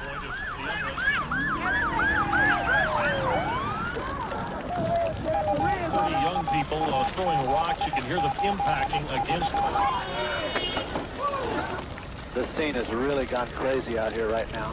Young people throwing rocks. You can hear them impacting against them. This scene has really gone crazy out here right now.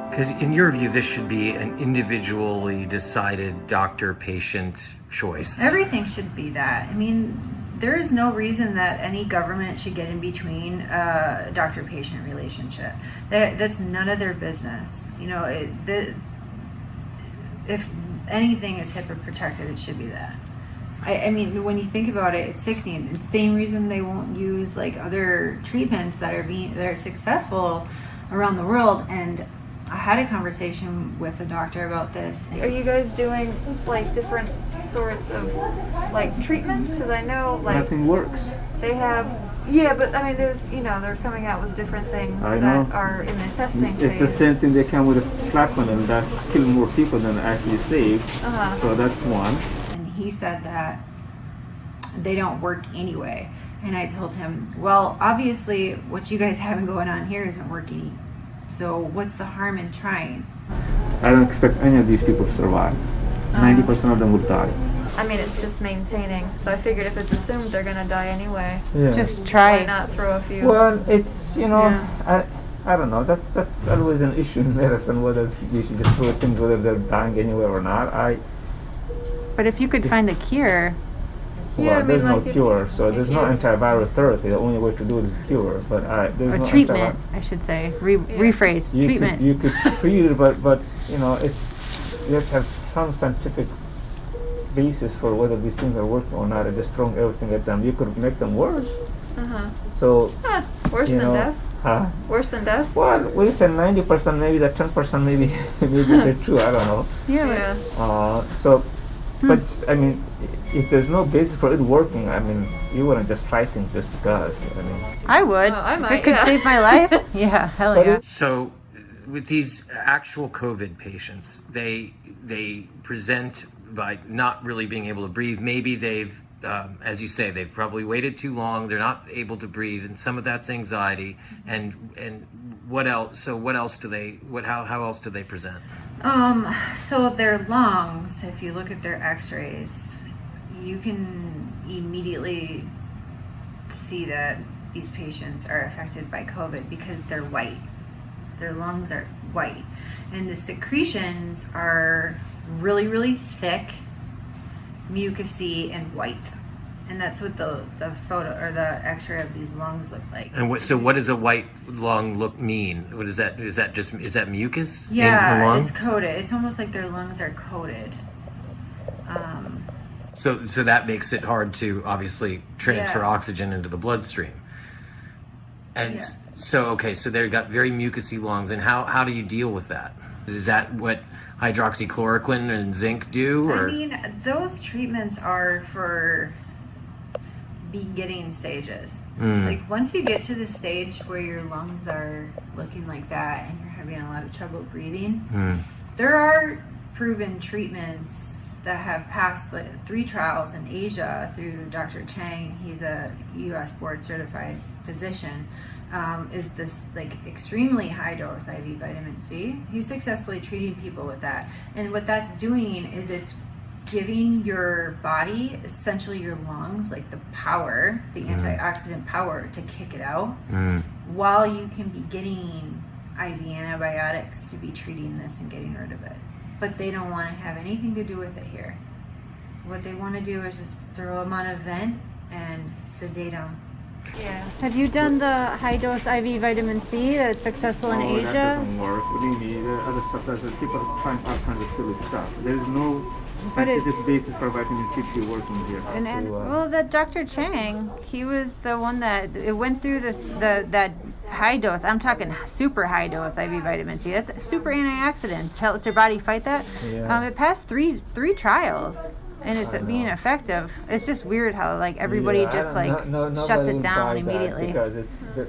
Because in your view, this should be an individually decided doctor-patient choice. Everything should be that. I mean, there is no reason that any government should get in between a doctor-patient relationship. That's none of their business. You know, if anything is HIPAA protected, it should be that. I mean, when you think about it, it's sickening. It's the same reason they won't use like other treatments that are successful around the world. And I had a conversation with a doctor about this. Are you guys doing like different sorts of like treatments? Because I know like nothing works. They have, yeah, but I mean, there's, you know, they're coming out with different things that are in the testing phase. It's the same thing. They come with a flacon and that kill more people than actually save. So that's one. And he said that they don't work anyway. And I told him, well, obviously what you guys have going on here isn't working. So what's the harm in trying? I don't expect any of these people to survive. 90% of them would die. I mean, it's just maintaining. So I figured if it's assumed they're gonna die anyway, just try. Why not throw a few? Well, it's, you know, I don't know. That's always an issue in medicine, whether you should just throw things whether they're dying anyway or not. But if you could find a cure. Well, there's no cure, so there's no antiviral therapy. The only way to do it is cure, but there's no treatment, I should say. Rephrase, treatment. You could treat it, but you know, you have to have some scientific basis for whether these things are working or not, and just throwing everything at them. You could make them worse. So worse than death? Worse than death? Well, we said 90%, maybe that 10% maybe they're true, I don't know. So, but I mean, if there's no basis for it working, I mean, you wouldn't just try things just because. I mean, I would. I might, if it could save my life. Yeah, hell yeah. So, with these actual COVID patients, they present by not really being able to breathe. Maybe they've, as you say, they've probably waited too long. They're not able to breathe, and some of that's anxiety. And what else? So what else do they? How else do they present? So their lungs, if you look at their x-rays, you can immediately see that these patients are affected by COVID because they're white. Their lungs are white. And the secretions are really, really thick, mucousy, and white. And that's what the photo or the x-ray of these lungs look like. And what does a white lung mean? What is that? Is that mucus? Yeah, in the lung? it's coated. It's almost like their lungs are coated. So that makes it hard to obviously transfer oxygen into the bloodstream. And so they've got very mucousy lungs. And how do you deal with that? Is that what hydroxychloroquine and zinc do? Or? I mean, those treatments are for beginning stages. Like once you get to the stage where your lungs are looking like that and you're having a lot of trouble breathing, there are proven treatments that have passed 3 trials in Asia through Dr. Chang. He's a US board certified physician. Is this like extremely high dose IV vitamin C. He's successfully treating people with that. And what that's doing is it's giving your body, essentially your lungs, like the power, the antioxidant power to kick it out, while you can be getting IV antibiotics to be treating this and getting rid of it. But they don't want to have anything to do with it here. What they want to do is just throw them on a vent and sedate them Yeah. Have you done the high-dose IV vitamin C that's successful in Asia? No, that doesn't work. Really, the other stuff doesn't. People are trying all kinds of silly stuff. There is no scientific basis for vitamin C to be working here. Well, that Dr. Chang, he was the one that it went through that high dose. I'm talking super high dose IV vitamin C. That's super antioxidants. Helps your body fight that. Yeah. It passed three trials. And it's being effective. It's just weird how like everybody just like shuts it down immediately. Because it's the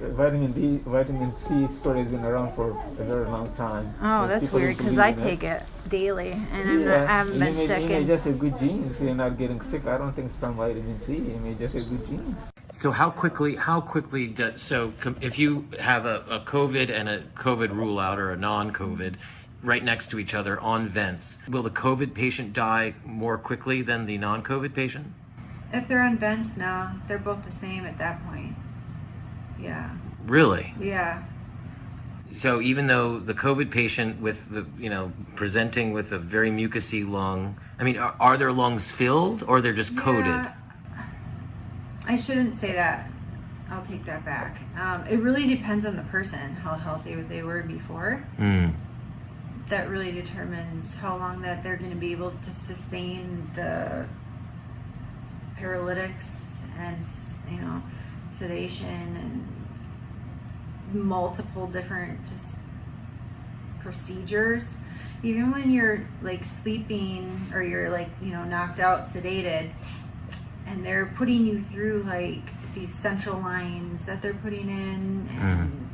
vitamin C story has been around for a very long time. Oh, that's weird because I take it daily and I haven't been sick. You may just have good genes if you're not getting sick. I don't think it's from vitamin C. You may just have good genes. So how quickly if you have a COVID and a COVID rule out or a non-COVID right next to each other on vents, will the COVID patient die more quickly than the non-COVID patient? If they're on vents, no, they're both the same at that point. Yeah. Really? Yeah. So even though the COVID patient with the, presenting with a very mucousy lung, I mean, are their lungs filled or they're just coated? I shouldn't say that. I'll take that back. It really depends on the person, how healthy they were before. That really determines how long that they're going to be able to sustain the paralytics and, sedation and multiple different just procedures. Even when you're like sleeping or you're like, knocked out, sedated, and they're putting you through like these central lines that they're putting in and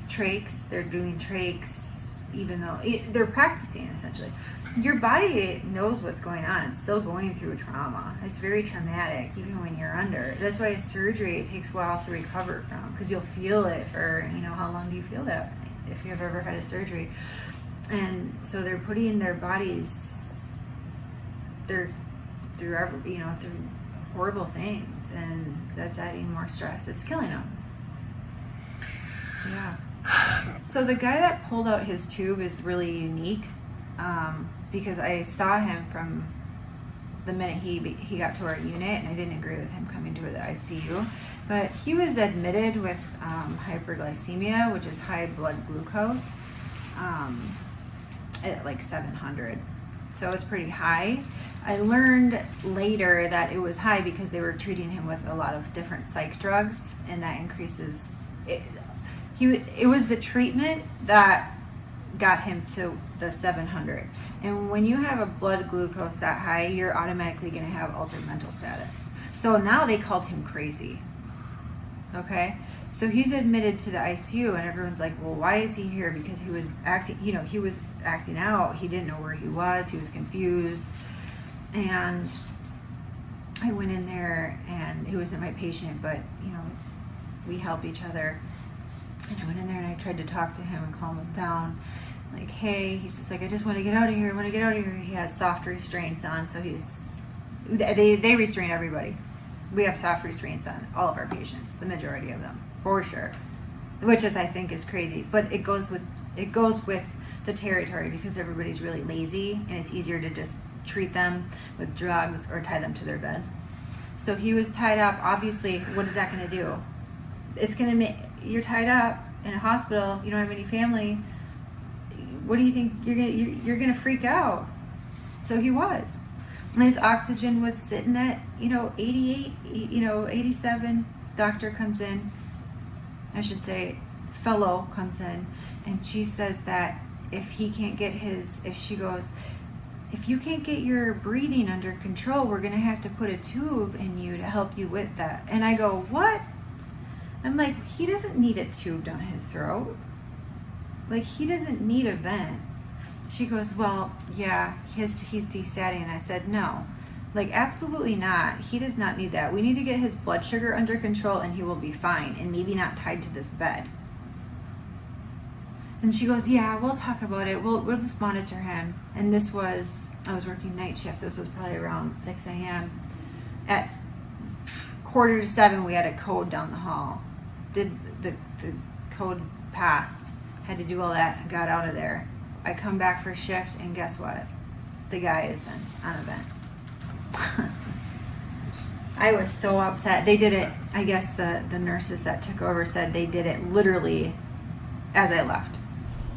trachs, they're doing trachs, even though they're practicing essentially. Your body knows what's going on. It's still going through trauma. It's very traumatic even when you're under. That's why surgery, it takes a while to recover from, because you'll feel it for, how long do you feel that if you've ever had a surgery? And so they're putting their bodies through horrible things, and that's adding more stress. It's killing them. Yeah. So the guy that pulled out his tube is really unique, because I saw him from the minute he got to our unit, and I didn't agree with him coming to the ICU. But he was admitted with hyperglycemia, which is high blood glucose, at like 700. So it's pretty high. I learned later that it was high because they were treating him with a lot of different psych drugs, and that increases it. It was the treatment that got him to the 700. And when you have a blood glucose that high, you're automatically going to have altered mental status. So now they called him crazy. Okay? So he's admitted to the ICU, and everyone's like, well, why is he here? Because he was acting, he was acting out. He didn't know where he was. He was confused. And I went in there, and he wasn't my patient, but, we help each other. And I went in there and I tried to talk to him and calm him down. Like, hey, he's just like, I just want to get out of here. I want to get out of here. He has soft restraints on, so they restrain everybody. We have soft restraints on all of our patients, the majority of them, for sure. Which I think is crazy. But it goes with the territory, because everybody's really lazy and it's easier to just treat them with drugs or tie them to their beds. So he was tied up. Obviously, what is that going to do? It's going to make, you're tied up in a hospital, you don't have any family. What do you think? You're going to freak out. So he was. And his oxygen was sitting at, 88, 87. Doctor comes in, I should say, fellow comes in, and she says that if you can't get your breathing under control, we're going to have to put a tube in you to help you with that. And I go, what? I'm like, he doesn't need a tube down his throat. Like, he doesn't need a vent. She goes, well, yeah, he's desatting. And I said, no, like, absolutely not. He does not need that. We need to get his blood sugar under control, and he will be fine, and maybe not tied to this bed. And she goes, yeah, we'll talk about it. We'll just monitor him. And I was working night shift. This was probably around 6 a.m. At 6:45, we had a code down the hall. The code passed. Had to do all that. Got out of there. I come back for shift, and guess what? The guy has been on a vent. I was so upset. They did it, I guess the nurses that took over said they did it literally as I left.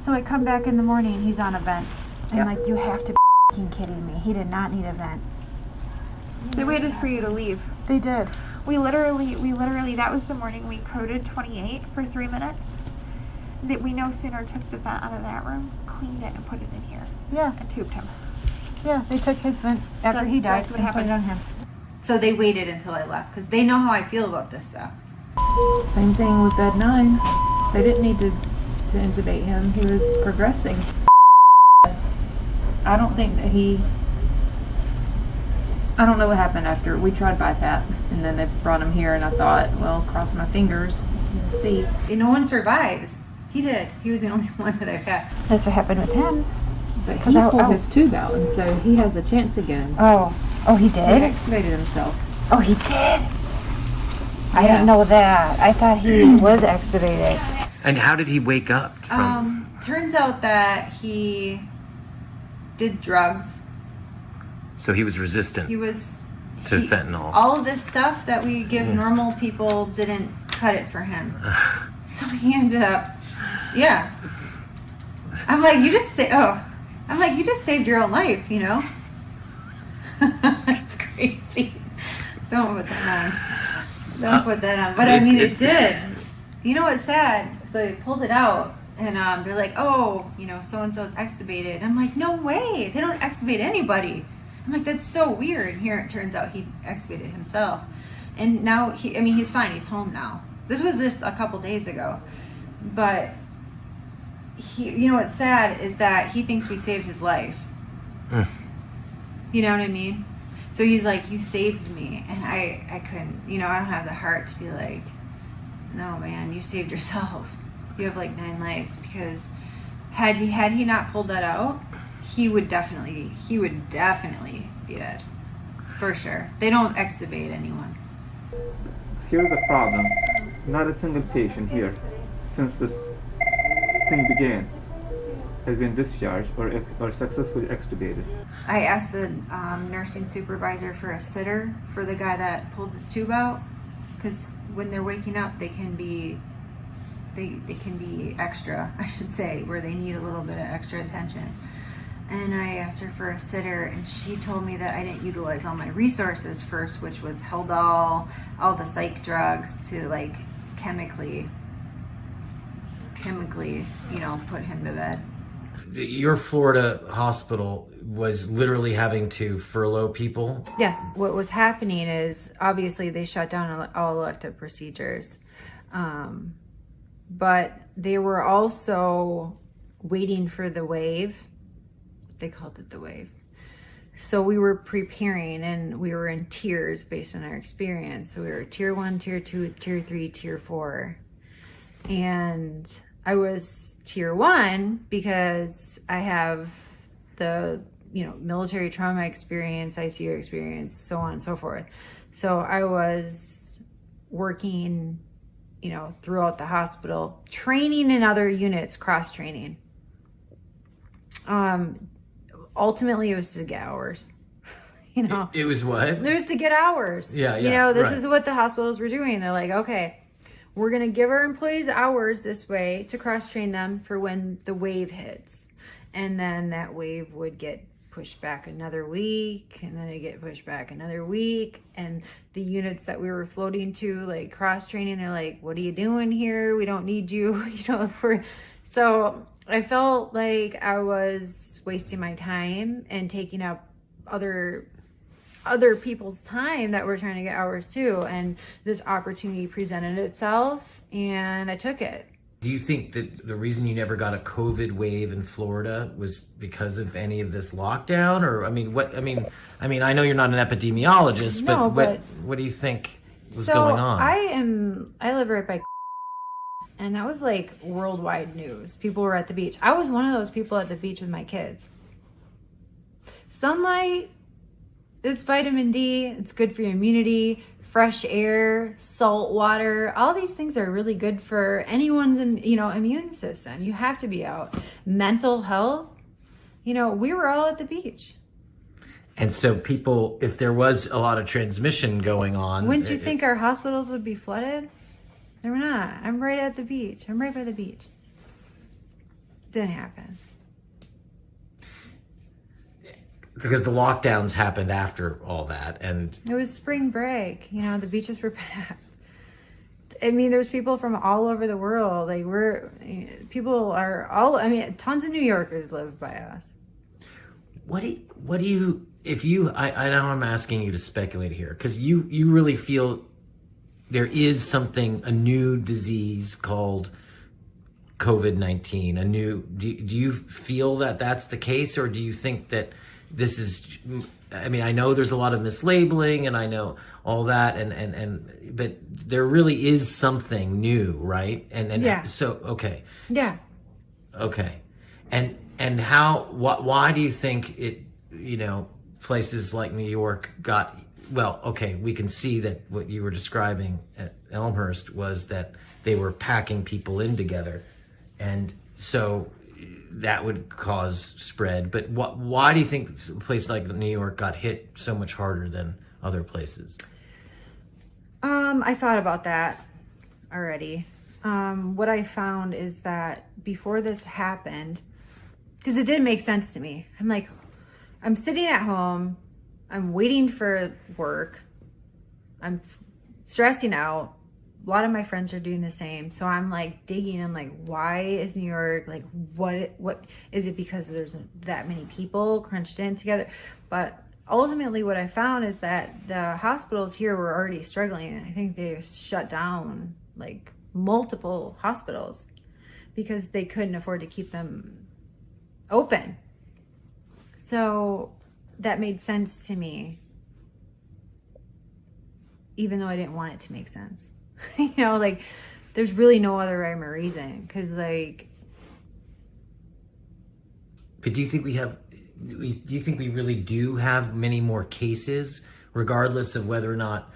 So I come back in the morning, he's on a vent. I'm like, you have to be f***ing kidding me. He did not need a vent. They waited for you to leave. They did. We literally, that was the morning we coded 28 for 3 minutes. That we no sooner took the vent out of that room, cleaned it, and put it in here. Yeah. And tubed him. Yeah, they took his vent after he died. That's what happened on him. So they waited until I left because they know how I feel about this stuff. Same thing with bed 9. They didn't need to intubate him. He was progressing. I don't think that I don't know what happened after. We tried BiPAP, and then they brought him here, and I thought, well, cross my fingers and see. And no one survives. He did. He was the only one that I've had. That's what happened with him. But he pulled his tube out, and so he has a chance again. Oh, he He did? extubated himself. Oh, he did? I didn't know that. I thought he was extubated. And how did he wake up from? Turns out that he did drugs. So he was resistant He was to fentanyl. all of this stuff that we give normal people didn't cut it for him. So he ended up, yeah. I'm like, you just saved your own life, you know? That's crazy. Don't put that on. Don't put that on. But I mean, it did. You know what's sad? So they pulled it out, and they're like, oh, you know, so-and-so's extubated. I'm like, no way. They don't extubate anybody. I'm like, that's so weird. And here it turns out he extubated himself. And now, he's fine. He's home now. This was just a couple days ago. But, you know what's sad is that he thinks we saved his life. You know what I mean? So he's like, you saved me. And I couldn't, I don't have the heart to be like, no, man, you saved yourself. You have like 9 lives. Because had he not pulled that out, he would definitely be dead. For sure. They don't extubate anyone. Here's the problem. Not a single patient here, since this thing began, has been discharged or successfully extubated. I asked the nursing supervisor for a sitter for the guy that pulled his tube out, because when they're waking up, they can be extra, I should say, where they need a little bit of extra attention. And I asked her for a sitter, and she told me that I didn't utilize all my resources first, which was Haldol, all the psych drugs to like chemically, put him to bed. Your Florida hospital was literally having to furlough people? Yes. What was happening is, obviously, they shut down all elective procedures. But they were also waiting for the wave. They called it the wave. So we were preparing, and we were in tiers based on our experience. So we were tier 1, tier 2, tier 3, tier 4. And I was tier 1 because I have the, military trauma experience, ICU experience, so on and so forth. So I was working, throughout the hospital, training in other units, cross-training. Ultimately, it was to get hours. It was what? It was to get hours. Yeah. This is what the hospitals were doing. They're like, okay, we're going to give our employees hours this way to cross-train them for when the wave hits. And then that wave would get pushed back another week, and then it get pushed back another week. And the units that we were floating to, like cross-training, they're like, what are you doing here? We don't need you. So I felt like I was wasting my time and taking up other people's time that were trying to get hours too. And this opportunity presented itself, and I took it. Do you think that the reason you never got a COVID wave in Florida was because of any of this lockdown? Or I know you're not an epidemiologist, no, but what do you think was going on? I live right by, and that was like worldwide news. People were at the beach. I was one of those people at the beach with my kids. Sunlight, it's vitamin D, it's good for your immunity, fresh air, salt water, all these things are really good for anyone's, immune system. You have to be out. Mental health, we were all at the beach. And so people, if there was a lot of transmission going on. Wouldn't you think our hospitals would be flooded? They're not. I'm right at the beach. I'm right by the beach. Didn't happen. Because the lockdowns happened after all that, and it was spring break. You know, the beaches were packed. I mean, there's people from all over the world. Like people are all. I mean, tons of New Yorkers live by us. What do you? If you, I know I'm asking you to speculate here, because you really feel there is a new disease called COVID-19. Do you feel that that's the case, or do you think that this is? I mean, I know there's a lot of mislabeling, and I know all that, but there really is something new, right? And yeah. So okay. Yeah. Okay, and how? Why do you think it? You know, places like New York got well. Okay, we can see that what you were describing at Elmhurst was that they were packing people in together, and so that would cause spread. But why do you think a place like New York got hit so much harder than other places? I thought about that already. What I found is that before this happened, because it didn't make sense to me. I'm like, I'm sitting at home, I'm waiting for work, I'm stressing out. A lot of my friends are doing the same. So I'm like digging. I'm like, why is New York, like, what is it because there's that many people crunched in together? But ultimately what I found is that the hospitals here were already struggling. I think they shut down like multiple hospitals because they couldn't afford to keep them open. So that made sense to me, even though I didn't want it to make sense. You know, like, there's really no other rhyme or reason, because, like... But do you think we really do have many more cases, regardless of whether or not,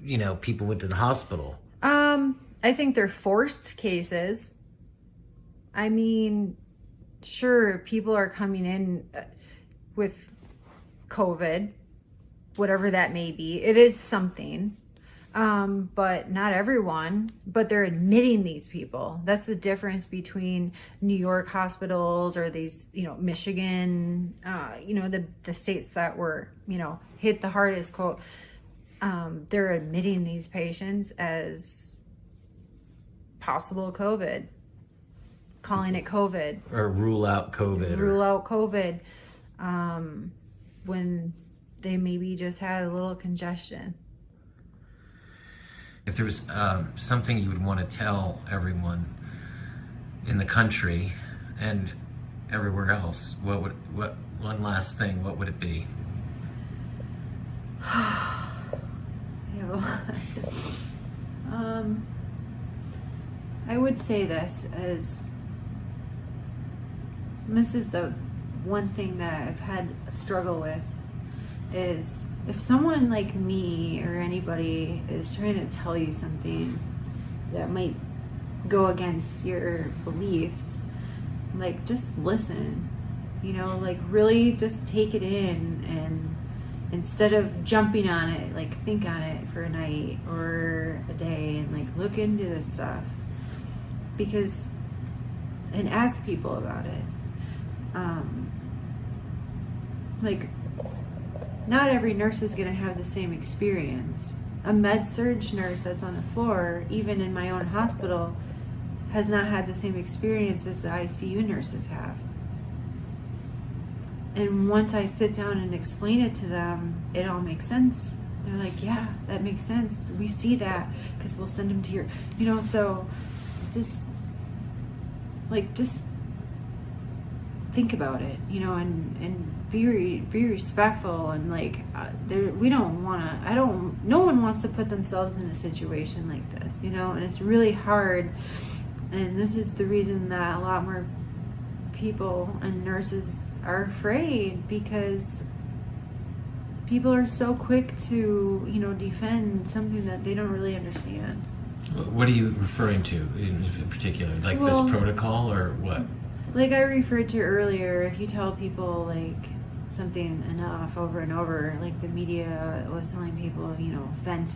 you know, people went to the hospital? I think they're forced cases. I mean, sure, people are coming in with COVID, whatever that may be. It is something. But not everyone, but they're admitting these people. That's the difference between New York hospitals or these, you know, Michigan, you know, the states that were, you know, hit the hardest, quote. They're admitting these patients as possible COVID, calling it COVID. Or rule out COVID. Rule out COVID, when they maybe just had a little congestion. If there was something you would want to tell everyone in the country and everywhere else, what one last thing, what would it be? I would say this is the one thing that I've had a struggle with, is if someone like me or anybody is trying to tell you something that might go against your beliefs, like, just listen, you know, like, really just take it in, and instead of jumping on it, like, think on it for a night or a day and, like, look into this stuff, because, and ask people about it. Like, not every nurse is going to have the same experience. A med-surg nurse that's on the floor, even in my own hospital, has not had the same experience as the ICU nurses have. And once I sit down and explain it to them, it all makes sense. They're like, yeah, that makes sense. We see that because we'll send them to your, you know, so just think about it, you know, and be respectful, and like, no one wants to put themselves in a situation like this, you know, and it's really hard. And this is the reason that a lot more people and nurses are afraid, because people are so quick to, you know, defend something that they don't really understand. What are you referring to in particular? Like, this protocol, or what? Like I referred to earlier, if you tell people, like, something enough over and over, like the media was telling people, you know, vents.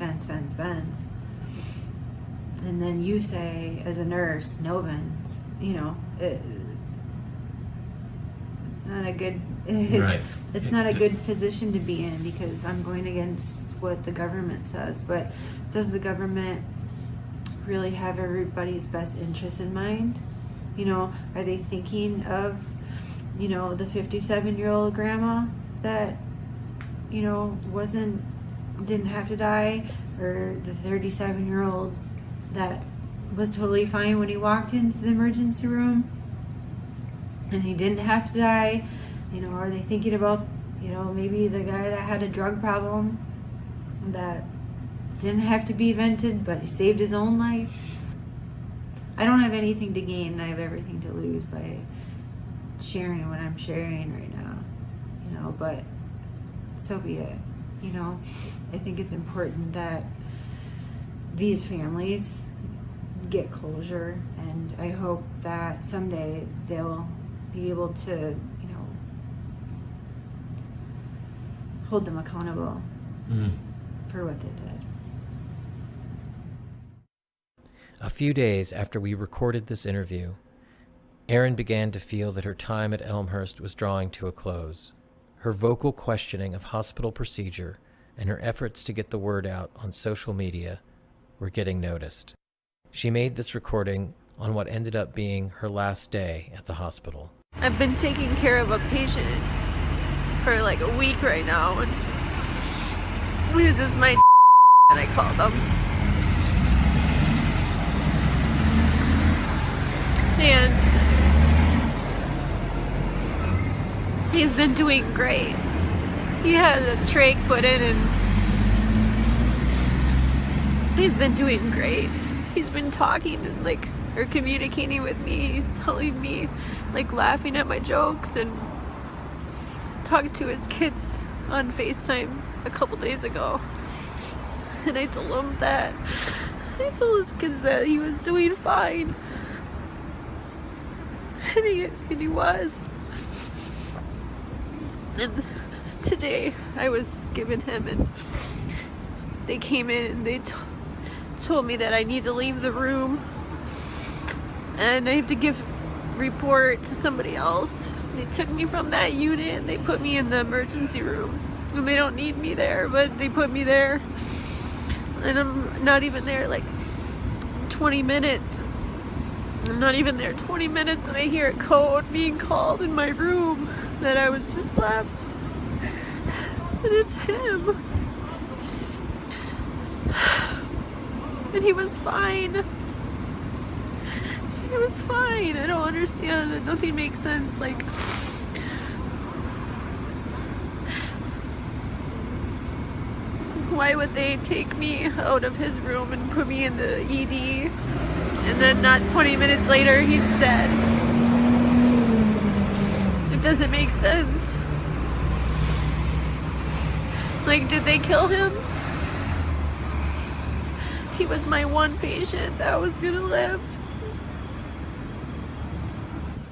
And then you say, as a nurse, no vents, you know, it's not a good, it's not a good position to be in, because I'm going against what the government says. But does the government really have everybody's best interest in mind? You know, are they thinking of, you know, the 57-year-old grandma that, you know, didn't have to die, or the 37-year-old that was totally fine when he walked into the emergency room and he didn't have to die? You know, are they thinking about, you know, maybe the guy that had a drug problem that didn't have to be vented, but he saved his own life? I don't have anything to gain. I have everything to lose by sharing what I'm sharing right now, you know, but so be it. You know, I think it's important that these families get closure, and I hope that someday they'll be able to, you know, hold them accountable for what they did. A few days after we recorded this interview, Erin began to feel that her time at Elmhurst was drawing to a close. Her vocal questioning of hospital procedure and her efforts to get the word out on social media were getting noticed. She made this recording on what ended up being her last day at the hospital. I've been taking care of a patient for like a week right now, and this is my and I called him. And he's been doing great. He had a trach put in and he's been doing great. He's been talking and or communicating with me. He's telling me, laughing at my jokes and talking to his kids on FaceTime a couple days ago. And I told his kids that he was doing fine. And he was. And today I was giving him, and they came in and they told me that I need to leave the room and I have to give report to somebody else. They took me from that unit and they put me in the emergency room, and they don't need me there, but they put me there, and I'm not even there 20 minutes. I'm not even there 20 minutes and I hear a code being called in my room that I was just left. And it's him. And he was fine. He was fine. I don't understand that. Nothing makes sense. Why would they take me out of his room and put me in the ED? And then not 20 minutes later, he's dead. It doesn't make sense. Did they kill him? He was my one patient that was gonna live.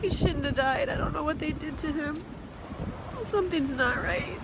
He shouldn't have died. I don't know what they did to him. Something's not right.